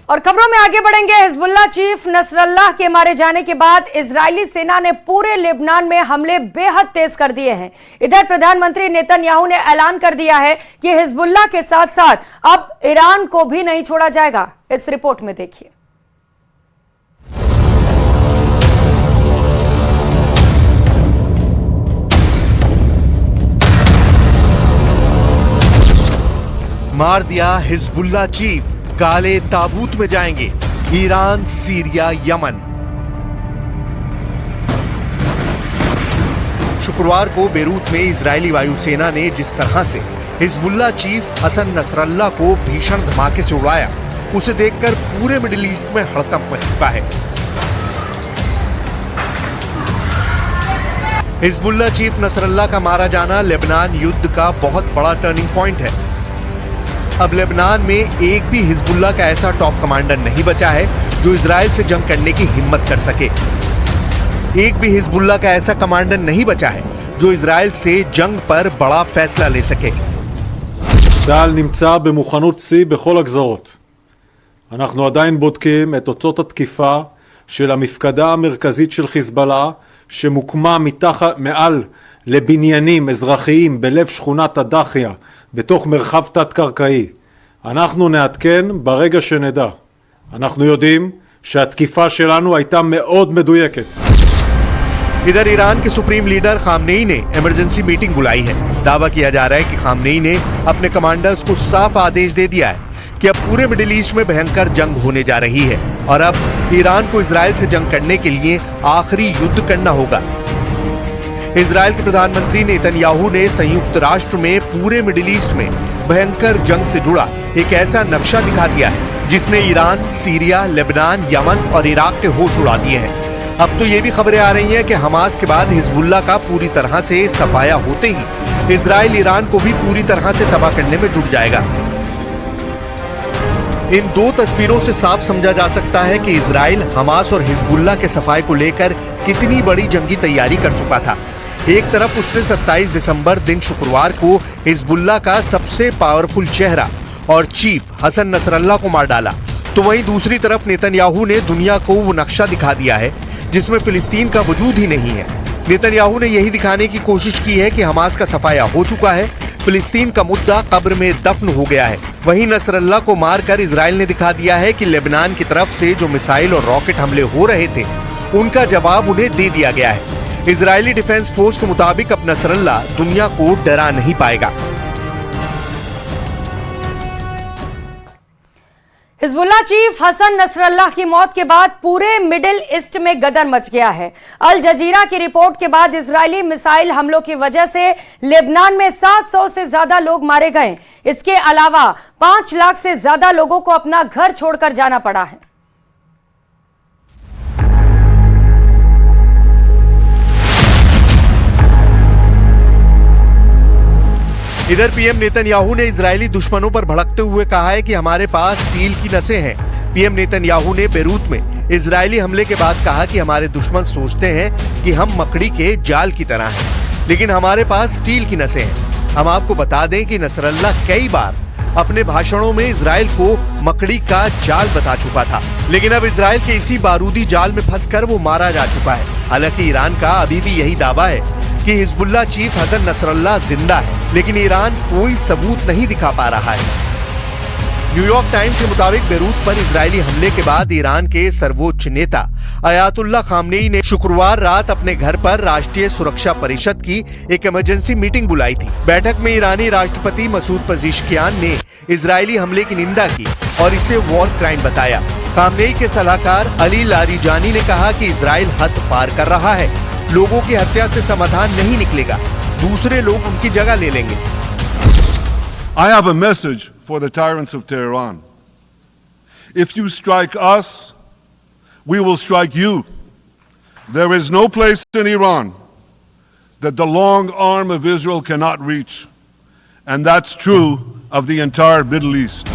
और खबरों में आगे बढ़ेंगे। हिजबुल्लाह चीफ नसरल्लाह के मारे जाने के बाद इजरायली सेना ने पूरे लेबनान में हमले बेहद तेज कर दिए हैं। इधर प्रधानमंत्री नेतन्याहू ने ऐलान कर दिया है कि हिजबुल्लाह के साथ साथ अब ईरान को भी नहीं छोड़ा जाएगा। इस रिपोर्ट में देखिए। मार दिया हिजबुल्लाह चीफ, काले ताबूत में जाएंगे ईरान, सीरिया, यमन। शुक्रवार को बेरूत में इजरायली वायुसेना ने जिस तरह से हिजबुल्लाह चीफ हसन नसरल्लाह को भीषण धमाके से उड़ाया, उसे देखकर पूरे मिडिल ईस्ट में हड़कंप मच चुका है। हिजबुल्लाह चीफ नसरल्लाह का मारा जाना लेबनान युद्ध का बहुत बड़ा टर्निंग पॉइंट है। अब लेबनान में एक भी हिजबुल्लाह का ऐसा टॉप कमांडर नहीं बचा है जो इजराइल से जंग करने की हिम्मत कर सके। एक भी हिजबुल्लाह का ऐसा कमांडर नहीं बचा है जो इजराइल से जंग पर बड़ा फैसला ले सके। צה"ל נמצא במוכנות שיא בכל הגזרות. אנחנו עדיין בודקים את תוצאות התקיפה של המפקדה המרכזית של חיזבאללה שמוקמה מעל לבניינים אזרחיים בלב שכונת הדחיה בתוך מרחב תת-קרקעי. אנחנו נעדכן ברגע שנדע. אנחנו יודעים שהתקיפה שלנו הייתה מאוד מדויקת. इधर ईरान के सुप्रीम लीडर खामनेई ने इमरजेंसी मीटिंग बुलाई है। दावा किया जा रहा है कि खामनेई ने अपने कमांडर्स को साफ आदेश दे दिया है कि अब पूरे मिडिल ईस्ट में भयंकर जंग होने जा रही है और अब ईरान को इजराइल से जंग करने के लिए आखिरी युद्ध करना होगा। इजराइल के प्रधानमंत्री नेतन्याहू ने संयुक्त राष्ट्र में पूरे मिडिल ईस्ट में भयंकर जंग से जुड़ा एक ऐसा नक्शा दिखा दिया है जिसने ईरान, सीरिया, लेबनान, यमन और इराक के होश उड़ा दिए हैं। अब तो ये भी खबरें आ रही हैं कि हमास के बाद हिजबुल्लाह का पूरी तरह से सफाया होते ही इजराइल ईरान को भी पूरी तरह से तबाह करने में जुट जाएगा। इन दो तस्वीरों से साफ समझा जा सकता है कि इजराइल हमास और हिजबुल्लाह के सफाए को लेकर कितनी बड़ी जंगी तैयारी कर चुका था। एक तरफ उसने 27 दिसंबर दिन शुक्रवार को हिजबुल्लाह का सबसे पावरफुल चेहरा और चीफ हसन नसरल्लाह को मार डाला, तो वहीं दूसरी तरफ नेतन्याहू ने दुनिया को वो नक्शा दिखा दिया है जिसमें फिलिस्तीन का वजूद ही नहीं है। नेतन्याहू ने यही दिखाने की कोशिश की है कि हमास का सफाया हो चुका है, फिलिस्तीन का मुद्दा कब्र में दफन हो गया है। वहीं नसरल्लाह को मारकर इजराइल ने दिखा दिया है कि लेबनान की तरफ से जो मिसाइल और रॉकेट हमले हो रहे थे उनका जवाब उन्हें दे दिया गया है। इजरायली डिफेंस फोर्स के मुताबिक अब नसरल्लाह दुनिया को डरा नहीं पाएगा। हिजबुल्लाह चीफ हसन नसरल्लाह की मौत के बाद पूरे मिडिल ईस्ट में गदर मच गया है। अल जजीरा की रिपोर्ट के बाद इजरायली मिसाइल हमलों की वजह से लेबनान में 700 से ज्यादा लोग मारे गए। इसके अलावा 5 लाख से ज्यादा लोगों को अपना घर छोड़कर जाना पड़ा है। इधर पीएम नेतन्याहू ने इजरायली दुश्मनों पर भड़कते हुए कहा है कि हमारे पास स्टील की नसें हैं। पीएम नेतन्याहू ने बेरूत में इजरायली हमले के बाद कहा कि हमारे दुश्मन सोचते हैं कि हम मकड़ी के जाल की तरह हैं, लेकिन हमारे पास स्टील की नसें हैं। हम आपको बता दें कि नसरल्लाह कई बार अपने भाषणों में इजराइल को मकड़ी का जाल बता चुका था, लेकिन अब इजराइल के इसी बारूदी जाल में फंसकर वो मारा जा चुका है। हालांकि ईरान का अभी भी यही दावा है कि हिजबुल्लाह चीफ हसन नसरल्लाह जिंदा है, लेकिन ईरान कोई सबूत नहीं दिखा पा रहा है। न्यूयॉर्क टाइम्स के मुताबिक बेरूत पर इजरायली हमले के बाद ईरान के सर्वोच्च नेता अयातुल्लाह खामनेई ने शुक्रवार रात अपने घर पर राष्ट्रीय सुरक्षा परिषद की एक इमरजेंसी मीटिंग बुलाई थी। बैठक में ईरानी राष्ट्रपति मसूद पेज़ेश्कियान ने इजरायली हमले की निंदा की और इसे वॉर क्राइम बताया। खामनेई के सलाहकार अली लारीजानी ने कहा कि इजराइल हद पार कर रहा है, लोगों की हत्या से समाधान नहीं निकलेगा, दूसरे लोग उनकी जगह ले लेंगे। I have a message for the tyrants of Tehran. If you strike us, we will strike you. There is no place in Iran that the long arm of Israel cannot reach. And that's true of the entire Middle East.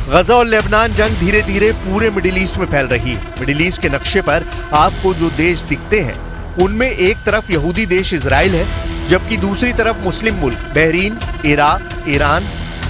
गजा और Lebanon जंग धीरे धीरे पूरे middle east में फैल रही है। Middle east के नक्शे पर आपको जो देश दिखते हैं उनमें एक तरफ यहूदी देश इजराइल है, जबकि दूसरी तरफ मुस्लिम मुल्क बहरीन, इराक, ईरान,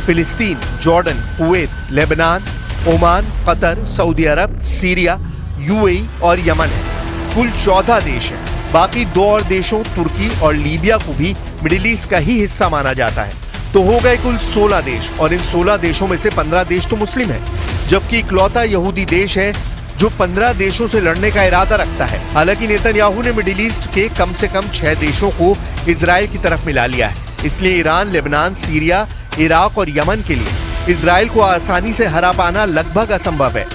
फिलिस्तीन, Jordan, Kuwait, Lebanon, Oman, Qatar, Saudi Arab, Syria, UAE और यमन है। कुल 14 देश हैं। बाकी 2 और देशों तुर्की और लीबिया को भी मिडिल ईस्ट का ही हिस्सा माना जाता है। तो हो गए कुल 16 देश और इन 16 देशों में से 15 देश तो मुस्लिम हैं, जबकि इकलौता यहूदी देश है जो 15 देशों से लड़ने का इरादा रखता है। हालांकि नेतन्याहू ने मिडिल ईस्ट के कम से कम 6 देशों को इजराइल की तरफ मिला लिया है। इसलिए ईरान, लेबनान, सीरिया, इराक और यमन के लिए इजराइल को आसानी से हरा पाना लगभग असंभव है।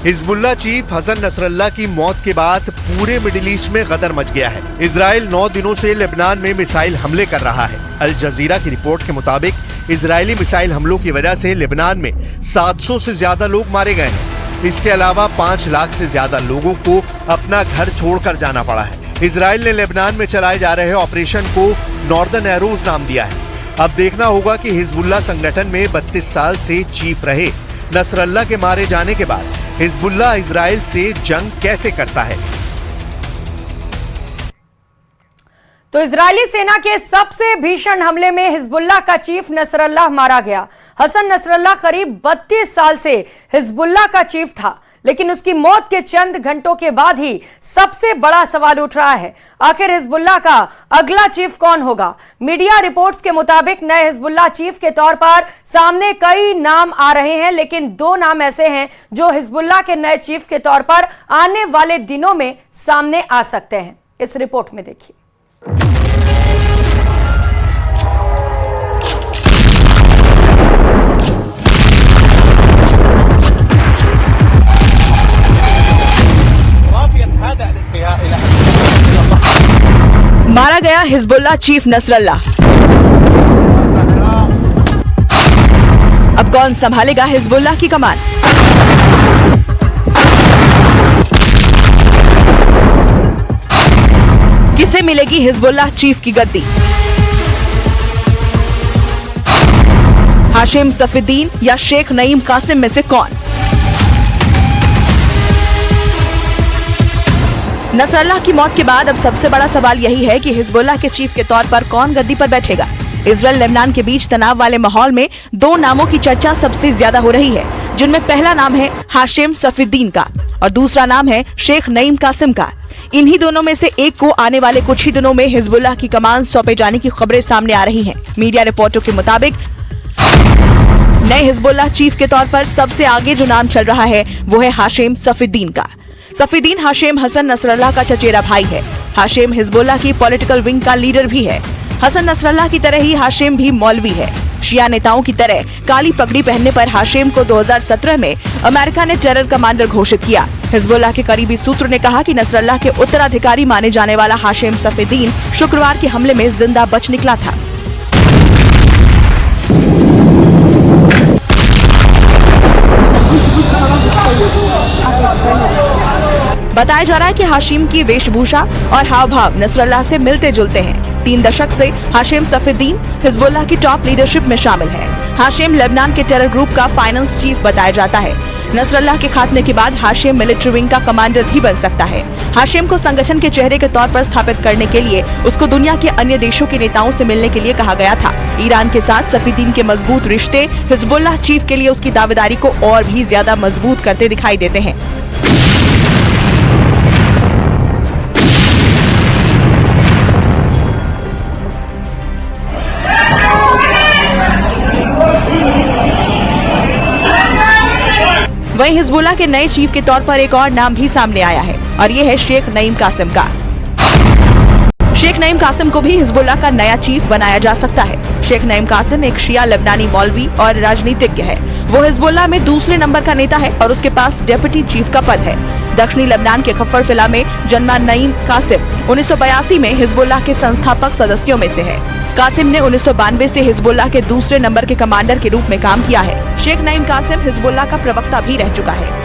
हिजबुल्ला चीफ हसन नसरल्लाह की मौत के बाद पूरे मिडिल ईस्ट में गदर मच गया है। इजराइल 9 दिनों से लेबनान में मिसाइल हमले कर रहा है। अल जजीरा की रिपोर्ट के मुताबिक इजरायली मिसाइल हमलों की वजह से लेबनान में 700 से ज्यादा लोग मारे गए हैं। इसके अलावा 5 लाख से ज्यादा लोगों को अपना घर छोड़कर जाना पड़ा है। इजराइल ने लेबनान में चलाए जा रहे ऑपरेशन को नॉर्दर्न एरोज नाम दिया है। अब देखना होगा कि हिजबुल्ला संगठन में 32 साल से चीफ रहे नसरल्लाह के मारे जाने के बाद हिजबुल्ला इजराइल से जंग कैसे करता है। तो इजरायली सेना के सबसे भीषण हमले में हिजबुल्लाह का चीफ नसरल्लाह मारा गया। हसन नसरल्लाह करीब 32 साल से हिजबुल्लाह का चीफ था, लेकिन उसकी मौत के चंद घंटों के बाद ही सबसे बड़ा सवाल उठ रहा है, आखिर हिजबुल्लाह का अगला चीफ कौन होगा। मीडिया रिपोर्ट्स के मुताबिक नए हिजबुल्लाह चीफ के तौर पर सामने कई नाम आ रहे हैं, लेकिन 2 नाम ऐसे हैं जो हिजबुल्लाह के नए चीफ के तौर पर आने वाले दिनों में सामने आ सकते हैं। इस रिपोर्ट में देखिए। मारा गया हिजबुल्लाह चीफ नसरल्लाह। अब कौन संभालेगा हिजबुल्लाह की कमान? किसे मिलेगी हिजबुल्लाह चीफ की गद्दी? हाशिम सफीउद्दीन या शेख नईम कासिम में से कौन? नसरल्लाह की मौत के बाद अब सबसे बड़ा सवाल यही है कि हिजबुल्लाह के चीफ के तौर पर कौन गद्दी पर बैठेगा। इजराइल लेबनान के बीच तनाव वाले माहौल में 2 नामों की चर्चा सबसे ज्यादा हो रही है, जिनमें पहला नाम है हाशिम सफीउद्दीन का और दूसरा नाम है शेख नईम कासिम का। इन्हीं दोनों में से एक को आने वाले कुछ ही दिनों में हिजबुल्लाह की कमान सौंपे जाने की खबरें सामने आ रही हैं। मीडिया रिपोर्टों के मुताबिक नए हिजबुल्लाह चीफ के तौर पर सबसे आगे जो नाम चल रहा है वो है हाशिम सफीउद्दीन का। सफीउद्दीन हाशिम हसन नसरल्लाह का चचेरा भाई है। हाशिम हिजबुल्लाह की पॉलिटिकल विंग का लीडर भी है। हसन नसरल्लाह की तरह ही हाशिम भी मौलवी है। शिया नेताओं की तरह काली पगड़ी पहनने पर हाशिम को 2017 में अमेरिका ने टेरर कमांडर घोषित किया। हिजबुल्लाह के करीबी सूत्र ने कहा कि नसरल्लाह के उत्तराधिकारी माने जाने वाला हाशिम सफीउद्दीन शुक्रवार के हमले में जिंदा बच निकला था। बताया जा रहा है कि हाशिम की वेशभूषा और हाव भाव नसरल्लाह से मिलते जुलते हैं। 3 दशक से हाशिम सफीउद्दीन हिजबुल्लाह की टॉप लीडरशिप में शामिल है। हाशिम लेबनान के टेरर ग्रुप का फाइनेंस चीफ बताया जाता है। नसरल्लाह के खात्मे के बाद हाशिम मिलिट्री विंग का कमांडर भी बन सकता है। हाशिम को संगठन के चेहरे के तौर पर स्थापित करने के लिए उसको दुनिया के अन्य देशों के नेताओं से मिलने के लिए कहा गया था। ईरान के साथ सफीउद्दीन के मजबूत रिश्ते हिजबुल्लाह चीफ के लिए उसकी दावेदारी को और भी ज्यादा मजबूत करते दिखाई देते हैं। वहीं हिजबुल्लाह के नए चीफ के तौर पर एक और नाम भी सामने आया है और ये है शेख नईम कासिम का। शेख नईम कासिम को भी हिजबुल्लाह का नया चीफ बनाया जा सकता है। शेख नईम कासिम एक शिया लेबनानी मौलवी और राजनीतिज्ञ है। वो हिजबुल्लाह में दूसरे नंबर का नेता है और उसके पास डेप्यूटी चीफ का पद है। दक्षिणी लेबनान के खफर फिला में जन्मा नईम कासिम 1982 में हिजबुल्लाह के संस्थापक सदस्यों में से है। कासिम ने 1992 से हिजबुल्लाह के दूसरे नंबर के कमांडर के रूप में काम किया है। शेख नईम कासिम हिजबुल्लाह का प्रवक्ता भी रह चुका है।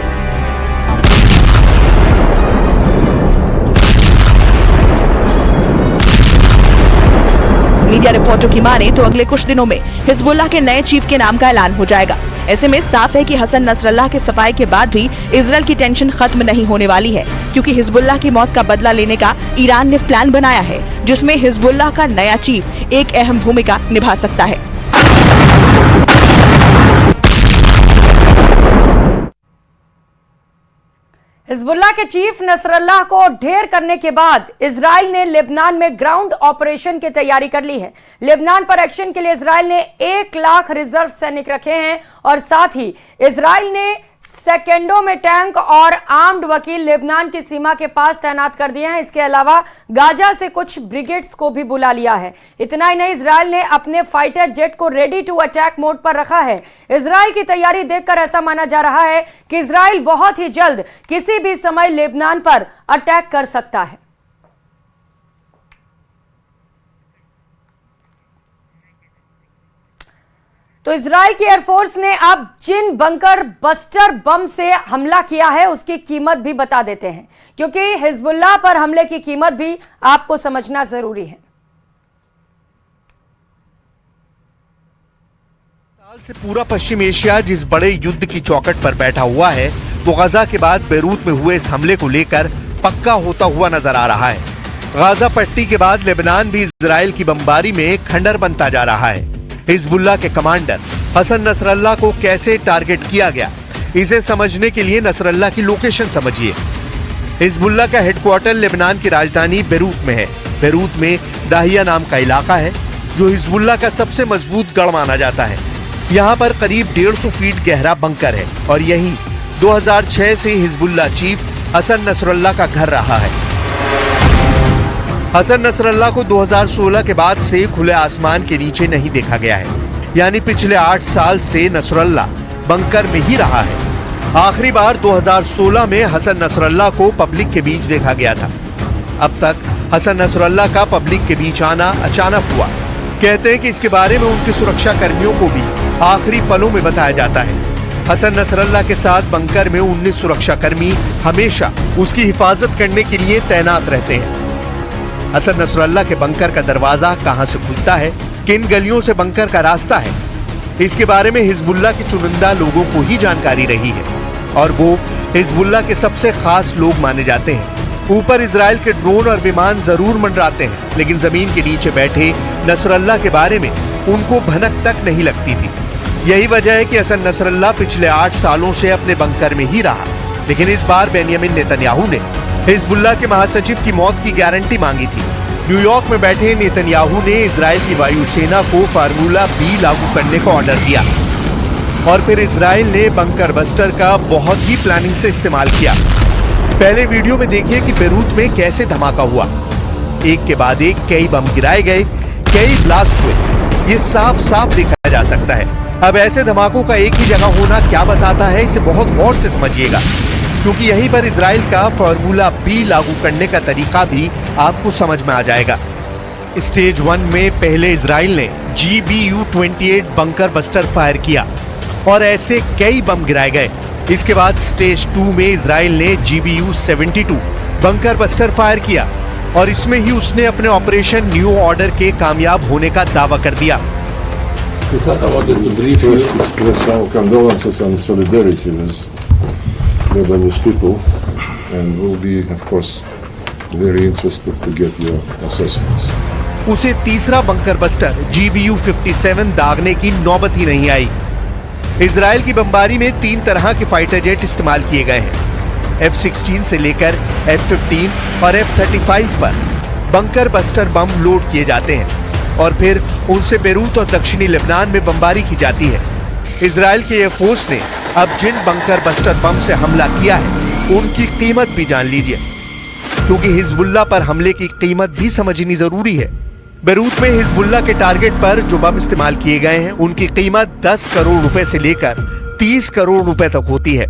मीडिया रिपोर्टों की माने तो अगले कुछ दिनों में हिजबुल्लाह के नए चीफ के नाम का ऐलान हो जाएगा। ऐसे में साफ है कि हसन नसरल्लाह के सफाई के बाद भी इजराइल की टेंशन खत्म नहीं होने वाली है, क्योंकि हिजबुल्लाह की मौत का बदला लेने का ईरान ने प्लान बनाया है, जिसमें हिजबुल्लाह का नया चीफ एक अहम भूमिका निभा सकता है। हिजबुल्लाह के चीफ नसरल्लाह को ढेर करने के बाद इजराइल ने लेबनान में ग्राउंड ऑपरेशन की तैयारी कर ली है। लेबनान पर एक्शन के लिए इजराइल ने 1 लाख रिजर्व सैनिक रखे हैं और साथ ही इजराइल ने सेकेंडों में टैंक और आर्म्ड वकील लेबनान की सीमा के पास तैनात कर दिए हैं। इसके अलावा गाजा से कुछ ब्रिगेड्स को भी बुला लिया है। इतना ही नहीं, इजराइल ने अपने फाइटर जेट को रेडी टू अटैक मोड पर रखा है। इजराइल की तैयारी देखकर ऐसा माना जा रहा है कि इजराइल बहुत ही जल्द किसी भी समय लेबनान पर अटैक कर सकता है। तो इजराइल की एयरफोर्स ने अब जिन बंकर बस्टर बम से हमला किया है उसकी कीमत भी बता देते हैं, क्योंकि हिजबुल्लाह पर हमले की कीमत भी आपको समझना जरूरी है। साल से पूरा पश्चिम एशिया जिस बड़े युद्ध की चौखट पर बैठा हुआ है, वो गाजा के बाद बेरूत में हुए इस हमले को लेकर पक्का होता हुआ नजर आ रहा है। गाजा पट्टी के बाद लेबनान भी इजराइल की बमबारी में खंडर बनता जा रहा है। हिजबुल्लाह के कमांडर हसन नसरल्लाह को कैसे टारगेट किया गया, इसे समझने के लिए नसरल्लाह की लोकेशन समझिए। हिजबुल्लाह का हेडक्वार्टर लेबनान की राजधानी बेरूत में है। बेरूत में दाहिया नाम का इलाका है जो हिजबुल्लाह का सबसे मजबूत गढ़ माना जाता है। यहाँ पर करीब 150 फीट गहरा बंकर है और यहीं 2006 से हिजबुल्लाह चीफ हसन नसरल्लाह का घर रहा है। हसन नसरल्लाह को 2016 के बाद से खुले आसमान के नीचे नहीं देखा गया है, यानी पिछले 8 साल से नसरल्लाह बंकर में ही रहा है। आखिरी बार 2016 में हसन नसरल्लाह को पब्लिक के बीच देखा गया था। अब तक हसन नसरल्लाह का पब्लिक के बीच आना अचानक हुआ। कहते हैं कि इसके बारे में उनके सुरक्षा कर्मियों को भी आखिरी पलों में बताया जाता है। हसन नसरल्लाह के साथ बंकर में 19 सुरक्षा कर्मी हमेशा उसकी हिफाजत करने के लिए तैनात रहते हैं। हसन नसरल्लाह के बंकर का दरवाजा कहां से खुलता है, किन गलियों से बंकर का रास्ता है, इसके बारे में हिजबुल्लाह के चुनिंदा लोगों को ही जानकारी रही है और वो हिजबुल्लाह के सबसे खास लोग माने जाते हैं। ऊपर इजराइल के ड्रोन और विमान जरूर मंडराते हैं, लेकिन जमीन के नीचे बैठे नसरल्लाह के बारे में उनको भनक तक नहीं लगती थी। यही वजह है कि हसन नसरल्लाह पिछले 8 सालों से अपने बंकर में ही रहा। लेकिन इस बार बेंयामिन नेतन्याहू ने हिजबुल्लाह के महासचिव की मौत की गारंटी मांगी थी। न्यूयॉर्क में बैठे नेतन्याहू ने इजराइल की वायुसेना को फार्मूला बी लागू करने का ऑर्डर दिया और फिर इजराइल ने बंकर बस्टर का बहुत ही प्लानिंग से इस्तेमाल किया। पहले वीडियो में देखिए कि बेरूत में कैसे धमाका हुआ। एक के बाद एक कई बम गिराए गए, कई ब्लास्ट हुए, ये साफ साफ देखा जा सकता है। अब ऐसे धमाकों का एक ही जगह होना क्या बताता है, इसे बहुत गौर से समझिएगा, क्योंकि यहीं पर इजराइल का फार्मूला बी लागू करने का तरीका भी आपको समझ में आ जाएगा। स्टेज 1 में पहले इजराइल ने GBU-28 बंकर बस्टर फायर किया और ऐसे कई बम गिराए गए। इसके बाद स्टेज 2 में इजराइल ने GBU-72 बंकर बस्टर फायर किया और इसमें ही उसने अपने ऑपरेशन न्यू ऑर्डर के कामयाब होने का दावा कर दिया। Express our condolences and solidarity with Lebanese people, and we'll be, of course, very interested to get your assessments. उसे तीसरा बंकर बस्टर GBU-57 दागने की नौबत ही नहीं आई। इजराइल की बमबारी में 3 तरह के फाइटर जेट इस्तेमाल किए गए हैं। F-16 से लेकर F-15 और F-35 पर बंकर बस्टर बम लोड किए जाते हैं और फिर उनसे बेरूत और दक्षिणी लेबनान में बमबारी की जाती है। इजराइल के एयरफोर्स ने अब जिन बंकर बस्टर बम से हमला किया है उनकी कीमत भी जान लीजिए, क्योंकि हिजबुल्लाह पर हमले की कीमत भी समझनी जरूरी है। बेरूत में हिजबुल्लाह के टारगेट पर जो बम इस्तेमाल किए गए हैं उनकी कीमत 10 करोड़ रुपए से लेकर 30 करोड़ रुपए तक होती है।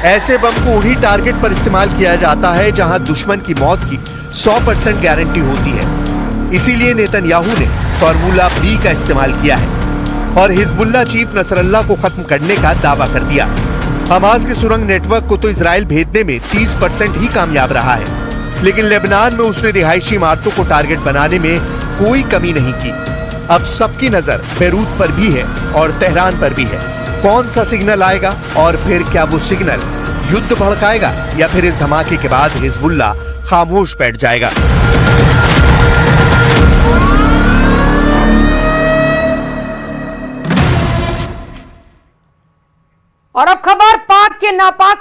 ऐसे बम को उन्हीं टारगेट पर इस्तेमाल किया जाता है जहां दुश्मन की मौत की 100% गारंटी होती है। इसीलिए नेतन्याहू ने फार्मूला बी का इस्तेमाल किया है और हिजबुल्लाह चीफ नसरल्लाह को खत्म करने का दावा कर दिया। हमास के सुरंग नेटवर्क को तो इजराइल भेजने में 30% ही कामयाब रहा है, लेकिन लेबनान में उसने रिहायशी इमारतों को टारगेट बनाने में कोई कमी नहीं की। अब सबकी नजर बेरूत पर भी है और तेहरान पर भी है। कौन सा सिग्नल आएगा और फिर क्या वो सिग्नल युद्ध भड़काएगा या फिर इस धमाके के बाद हिजबुल्लाह खामोश बैठ जाएगा? और अब खबर पाक के नापाक